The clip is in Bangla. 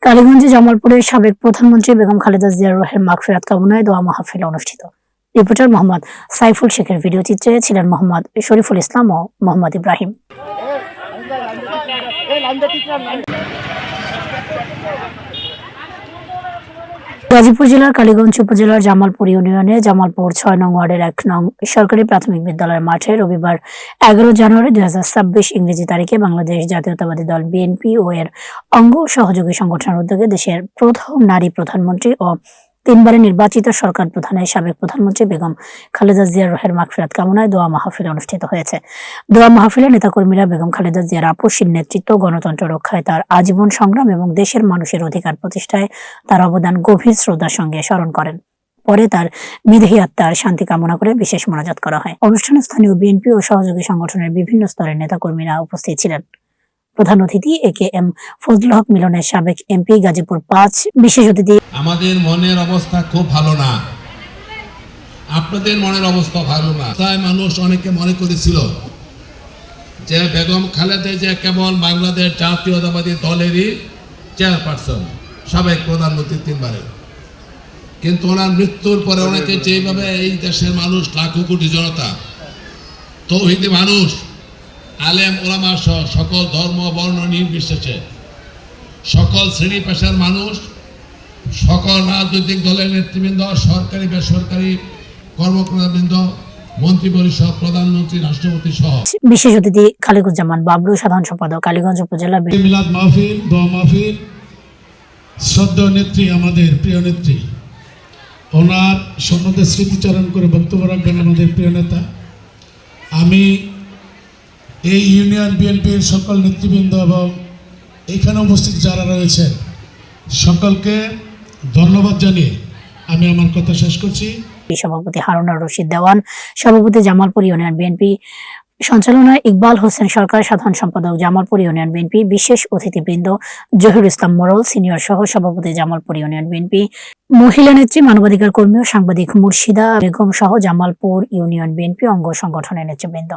টালিগঞ্জে জামালপুরের সাবেক প্রধানমন্ত্রী বেগম খালেদা জিয়ার রুহের মাগফিরাত কামনায় দোয়া মাহফিল অনুষ্ঠিত। রিপোর্টার মোহাম্মদ সাইফুল শেখের ভিডিও চিত্রে ছিলেন মোহাম্মদ শরীফুল ইসলাম ও মোহাম্মদ ইব্রাহিম। গাজীপুর জেলার কালীগঞ্জ উপজেলার জামালপুর ইউনিয়নে জামালপুর ৬ নং ওয়ার্ডের ১ নং সরকারি প্রাথমিক বিদ্যালয়ের মাঠে রবিবার ১১ জানুয়ারি ২০২৬ ইংরেজি তারিখে বাংলাদেশ জাতীয়তাবাদী দল বিএনপি ও এর অঙ্গ সহযোগী সংগঠনের উদ্যোগে দেশের প্রথম নারী প্রধানমন্ত্রী ও ৩ বারের নির্বাচিত সরকার প্রধানের সাবেক প্রধানমন্ত্রী বেগম খালেদা জিয়ার রুহের মাগফিরাত কামনায় দোয়া মাহফিল অনুষ্ঠিত হয়েছে। দোয়া মাহফিলে নেতাকর্মীরা বেগম খালেদা জিয়ার আপসীন নেতৃত্ব, গণতন্ত্র রক্ষায় তার আজীবন সংগ্রাম এবং দেশের মানুষের অধিকার প্রতিষ্ঠায় তার অবদান গভীর শ্রদ্ধার সঙ্গে স্মরণ করেন। পরে তার বিদেহী আত্মার শান্তি কামনা করে বিশেষ মোনাজাত করা হয়। অনুষ্ঠানে স্থানীয় বিএনপি ও সহযোগী সংগঠনের বিভিন্ন স্তরের নেতাকর্মীরা উপস্থিত ছিলেন। প্রধান অতিথি এ.কে.এম. ফজলুল হক মিলনের সাবেক এমপি, গাজীপুর ৫। বিশেষ অতিথি আমাদের মনের অবস্থা খুব ভালো না, আপনাদের মনের অবস্থা ভালো না। তাই মানুষ অনেকে মনে করেছিল যে বেগম খালেদা জিয়া কেবল বাংলাদেশ জাতীয়তাবাদী দলেরই চেয়ারপারসন, সাবেক প্রধানমন্ত্রী ৩ বারের। কিন্তু ওনার মৃত্যুর পরে অনেকে যেভাবে এই দেশের মানুষ, লাখো কোটি জনতা, তৌহিদি মানুষ, আলেম ওলামা সহ সকল ধর্ম বর্ণ নির্বিশেষে সকল শ্রেণী পেশার মানুষ, সকল রাজনৈতিক দলের নেতৃবৃন্দ, সরকারি বেসরকারি কর্মকর্তাবৃন্দ, মন্ত্রী পরিষদ, প্রধানমন্ত্রী, রাষ্ট্রপতি সহ। বিশেষ অতিথি খালিকুজ্জামান বাবলু, সাধারণ সম্পাদক, কালীগঞ্জ উপজেলা। মিলাদ মাহফিল, দোয়া মাহফিল, শ্রদ্ধেয় নেত্রী, আমাদের প্রিয় নেত্রী, ওনার সম্বন্ধে স্মৃতিচারণ করে বক্তব্য রাখবেন আমাদের প্রিয় নেতা। আমি এই ইউনিয়ন বিএনপির সকল নেতৃবৃন্দ এবং এখানে উপস্থিত যারা রয়েছেন সকলকে ধন্যবাদ জানিয়ে আমি আমার কথা শেষ করছি। সভাপতি হারুনার রশিদ দেওয়ান, সভাপতি জামালপুর ইউনিয়ন বিএনপি, সঞ্চালনায় ইকবাল হোসেন সরকার, সাধারণ সম্পাদক জামালপুর ইউনিয়ন বিএনপি, বিশেষ অতিথিবৃন্দ জহিরুল ইসলাম মোড়ল, সিনিয়র সহ সভাপতি জামালপুর ইউনিয়ন বিএনপি, মহিলা নেত্রী, মানবাধিকার কর্মী ও সাংবাদিক মুর্শিদা বেগম সহ জামালপুর ইউনিয়ন বিএনপি অঙ্গ সংগঠনের নেতৃবৃন্দ।